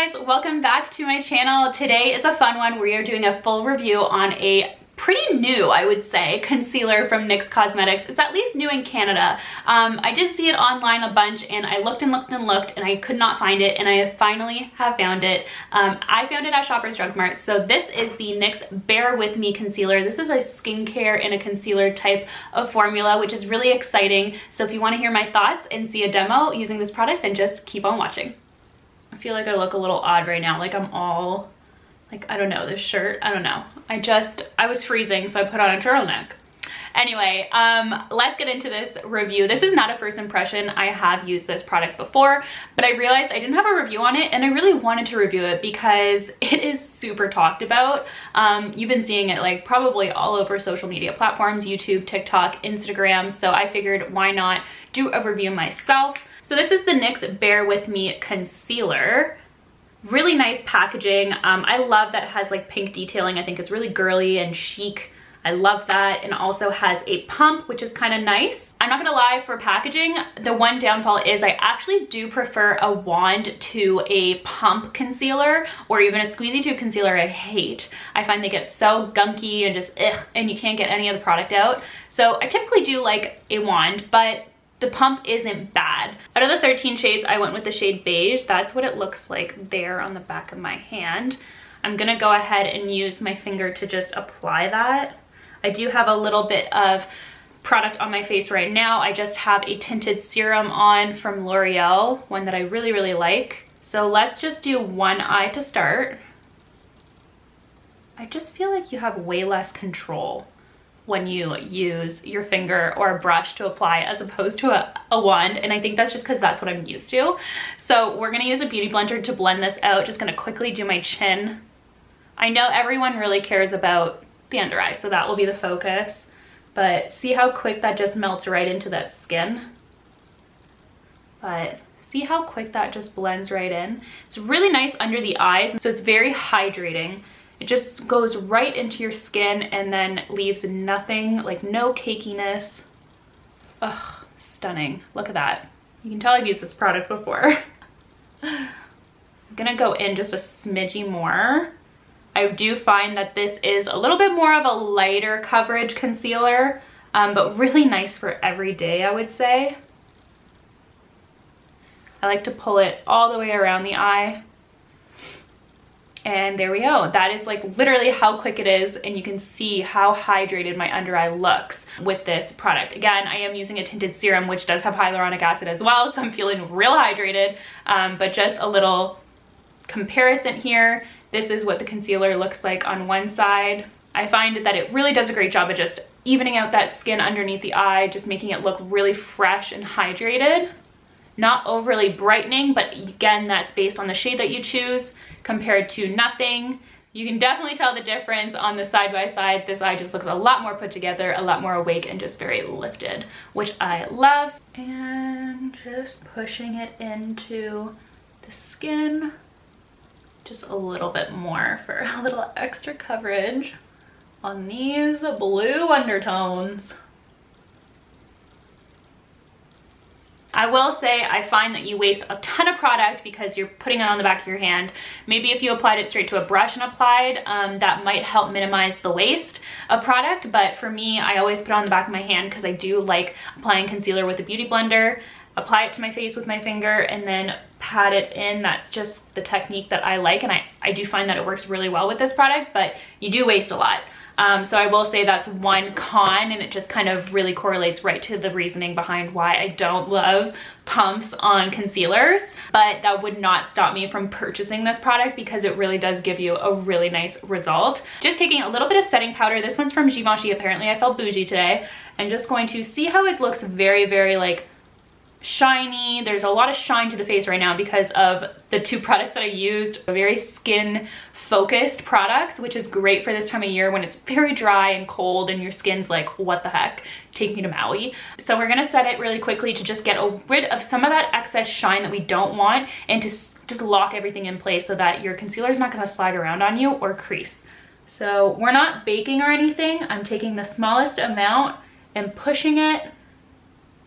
guys, welcome back to my channel. Today is a fun one. We are doing a full review on a pretty new, I would say, concealer from NYX Cosmetics. It's at least new in Canada. I did see it online a bunch and I looked and looked and looked and I could not find it, and I finally have found it. I found it at Shoppers Drug Mart. So this is the NYX Bear With Me concealer. This is a skincare and a concealer type of formula, which is really exciting. So if you want to hear my thoughts and see a demo using this product, then just keep on watching. I feel like I look a little odd right now, like I'm all, like, I don't know, this shirt, I don't know. I was freezing, so I put on a turtleneck. Anyway, let's get into this review. This is not a first impression. I have used this product before, but I realized I didn't have a review on it, and I really wanted to review it because it is super talked about. You've been seeing it like probably all over social media platforms, YouTube, TikTok, Instagram, so I figured why not do a review myself. So this is the NYX Bear With Me concealer. Really nice packaging. I love that it has like pink detailing. I think it's really girly and chic. I love that. And also has a pump, which is kind of nice. I'm not gonna lie, for packaging, the one downfall is I actually do prefer a wand to a pump concealer, or even a squeezy tube concealer. I hate. I find they get so gunky and just ugh, and you can't get any of the product out. So I typically do like a wand, but the pump isn't bad. Out of the 13 shades, I went with the shade Beige. That's what it looks like there on the back of my hand. I'm gonna go ahead and use my finger to just apply that. I do have a little bit of product on my face right now. I just have a tinted serum on from L'Oreal, one that I really, really like. So let's just do one eye to start. I just feel like you have way less control when you use your finger or a brush to apply as opposed to a wand, and I think that's just because that's what I'm used to. So we're gonna use a beauty blender to blend this out. Just gonna quickly do my chin. I know everyone really cares about the under eye, so that will be the focus, but see how quick that just melts right into that skin? But see how quick that just blends right in? It's really nice under the eyes, so it's very hydrating. It just goes right into your skin and then leaves nothing, like no cakiness. Ugh, stunning. Look at that. You can tell I've used this product before. I'm gonna go in just a smidgy more. I do find that this is a little bit more of a lighter coverage concealer, but really nice for every day, I would say. I like to pull it all the way around the eye. And there we go. That is like literally how quick it is, and you can see how hydrated my under eye looks with this product. Again, I am using a tinted serum, which does have hyaluronic acid as well, so I'm feeling real hydrated. But just a little comparison here. This is what the concealer looks like on one side. I find that it really does a great job of just evening out that skin underneath the eye, just making it look really fresh and hydrated. Not overly brightening, but again, that's based on the shade that you choose compared to nothing. You can definitely tell the difference on the side by side. This eye just looks a lot more put together, a lot more awake, and just very lifted, which I love. And just pushing it into the skin just a little bit more for a little extra coverage on these blue undertones. I will say I find that you waste a ton of product because you're putting it on the back of your hand. Maybe if you applied it straight to a brush and applied, that might help minimize the waste of product. But for me, I always put it on the back of my hand because I do like applying concealer with a beauty blender, apply it to my face with my finger, and then pat it in. That's just the technique that I like, and I do find that it works really well with this product, but you do waste a lot. So I will say that's one con, and it just kind of really correlates right to the reasoning behind why I don't love pumps on concealers. But that would not stop me from purchasing this product because it really does give you a really nice result. Just taking a little bit of setting powder. This one's from Givenchy. Apparently I felt bougie today. And just going to see how it looks very, very like shiny. There's a lot of shine to the face right now because of the two products that I used. Very skin focused products, which is great for this time of year when it's very dry and cold and your skin's like, what the heck, take me to Maui. So we're gonna set it really quickly to just get rid of some of that excess shine that we don't want, and to just lock everything in place so that your concealer is not gonna slide around on you or crease. So we're not baking or anything. I'm taking the smallest amount and pushing it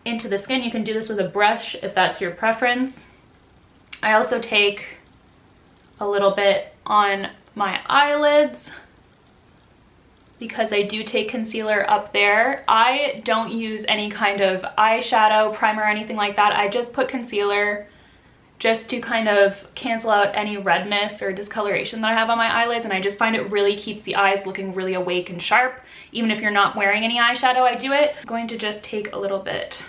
into the skin. You can do this with a brush if that's your preference. I also take a little bit on my eyelids because I do take concealer up there. I don't use any kind of eyeshadow, primer, or anything like that. I just put concealer just to kind of cancel out any redness or discoloration that I have on my eyelids, and I just find it really keeps the eyes looking really awake and sharp. Even if you're not wearing any eyeshadow, I do it. I'm going to just take a little bit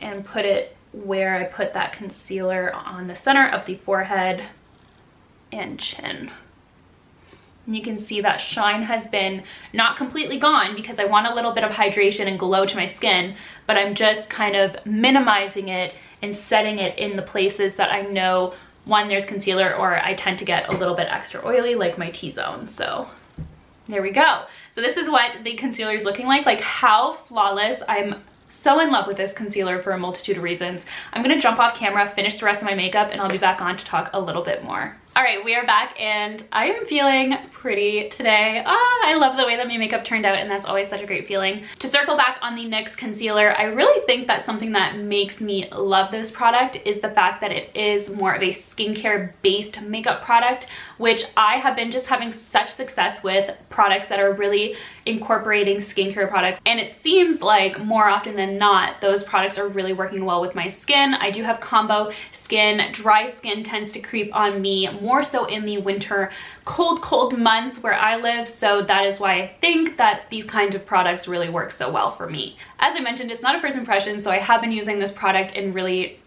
and put it where I put that concealer on the center of the forehead and chin. And you can see that shine has been not completely gone because I want a little bit of hydration and glow to my skin, but I'm just kind of minimizing it and setting it in the places that I know, one, there's concealer, or I tend to get a little bit extra oily, like my T-zone. So there we go. So this is what the concealer is looking like. Like, how flawless. I'm so in love with this concealer for a multitude of reasons. I'm gonna jump off camera, finish the rest of my makeup, and I'll be back on to talk a little bit more. All right, we are back and I am feeling pretty today. I love the way that my makeup turned out, and that's always such a great feeling. To circle back on the NYX concealer, I really think that something that makes me love this product is the fact that it is more of a skincare based makeup product, which I have been just having such success with products that are really incorporating skincare products. And it seems like more often than not, those products are really working well with my skin. I do have combo skin. Dry skin tends to creep on me more so in the winter cold months where I live, so that is why I think that these kinds of products really work so well for me. As I mentioned, it's not a first impression, so I have been using this product and really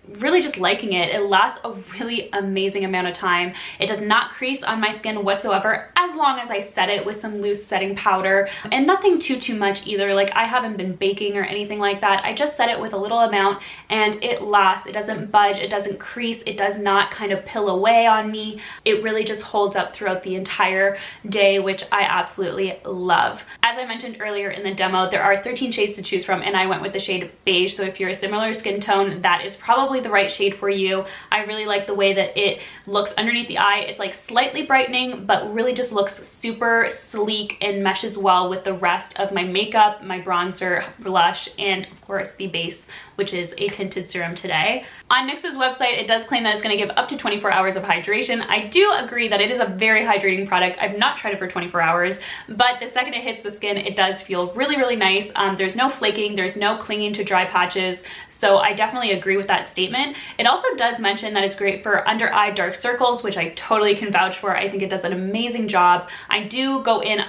just liking it. It lasts a really amazing amount of time. It does not crease on my skin whatsoever as long as I set it with some loose setting powder, and nothing too much either. Like, I haven't been baking or anything like that. I just set it with a little amount and it lasts. It doesn't budge, it doesn't crease, it does not kind of peel away on me. It really just holds up throughout the entire day, which I absolutely love. As I mentioned earlier in the demo, there are 13 shades to choose from, and I went with the shade Beige, so if you're a similar skin tone, that is probably the right shade for you. I really like the way that it looks underneath the eye. It's like slightly brightening, but really just looks super sleek and meshes well with the rest of my makeup, my bronzer, blush, and of course the base, which is a tinted serum today. On NYX's website, it does claim that it's going to give up to 24 hours of hydration. I do agree that it is a very hydrating product. I've not tried it for 24 hours, but the second it hits the skin, it does feel really nice. There's no flaking, there's no clinging to dry patches, so I definitely agree with that statement. It also does mention that it's great for under eye dark circles, which I totally can vouch for. I think it does an amazing job. I do go in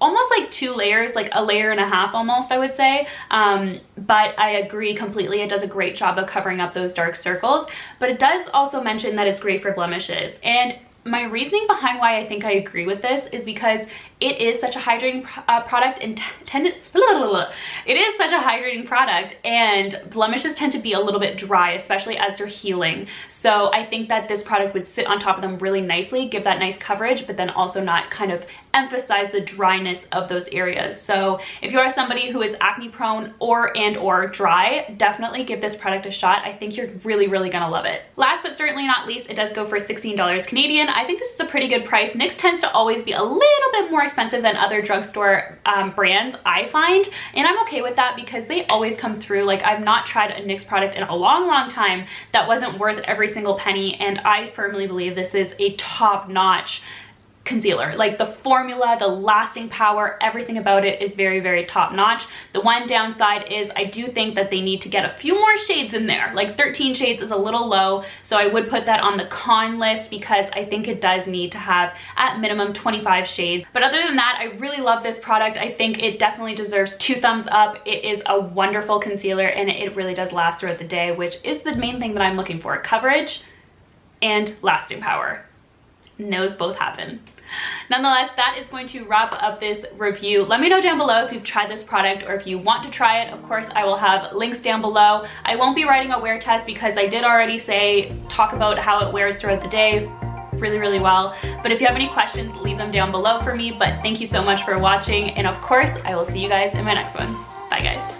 almost like 2 layers, like a layer and a half almost, I would say, but I agree completely. It does a great job of covering up those dark circles, but it does also mention that it's great for blemishes. And my reasoning behind why I think I agree with this is because it is such a hydrating product and it is such a hydrating product, and blemishes tend to be a little bit dry, especially as they're healing. So I think that this product would sit on top of them really nicely, give that nice coverage, but then also not kind of emphasize the dryness of those areas. So if you are somebody who is acne prone or dry, definitely give this product a shot. I think you're really gonna love it. Last but certainly not least, it does go for $16 Canadian. I think this is a pretty good price. NYX tends to always be a little bit more expensive than other drugstore brands, I find, and I'm okay with that because they always come through. Like, I've not tried a NYX product in a long time that wasn't worth every single penny, and I firmly believe this is a top-notch concealer. Like, the formula, the lasting power, everything about it is very top notch. The one downside is I do think that they need to get a few more shades in there. Like, 13 shades is a little low, so I would put that on the con list because I think it does need to have at minimum 25 shades. But other than that, I really love this product. I think it definitely deserves 2 thumbs up. It is a wonderful concealer and it really does last throughout the day, which is the main thing that I'm looking for: coverage and lasting power. And those both happen. Nonetheless, that is going to wrap up this review. Let me know down below if you've tried this product or if you want to try it. Of course, I will have links down below. I won't be writing a wear test because I did already talk about how it wears throughout the day really well. But if you have any questions, leave them down below for me. But thank you so much for watching, and of course, I will see you guys in my next one. Bye guys.